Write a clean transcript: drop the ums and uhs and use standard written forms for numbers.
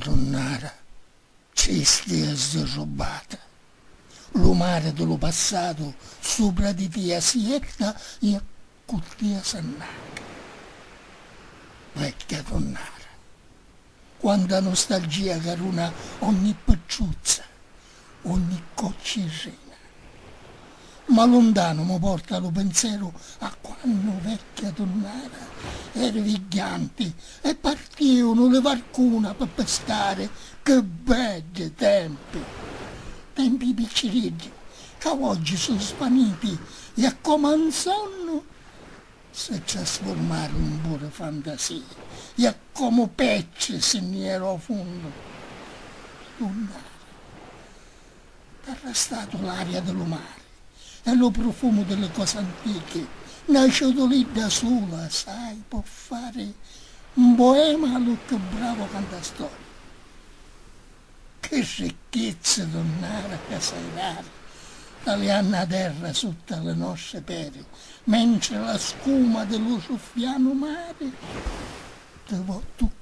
tornare, ci stia srubata. Lo mare dello passato sopra di te sietta e a cutia sannaca. Vecchia tornare. Quanta nostalgia caruna ogni picciuzza, ogni coccirina. Ma lontano mi porta lo pensiero a quando vecchia tornara era viglianti e partivano le varcune per pescare. Che belli tempi! Tempi piccirilli che oggi sono svaniti e a come un sonno si trasformare in pure fantasia e a come pecce se ne era a fondo. Tornare. Era stato l'aria dello mare e lo profumo delle cose antiche, nasciuto lì da sola, sai, può fare un poema allo più bravo cantastorie. Che ricchezza tornare a casairare, tagliando terra sotto le nostre pere, mentre la scuma dello soffiano mare ti può toccare.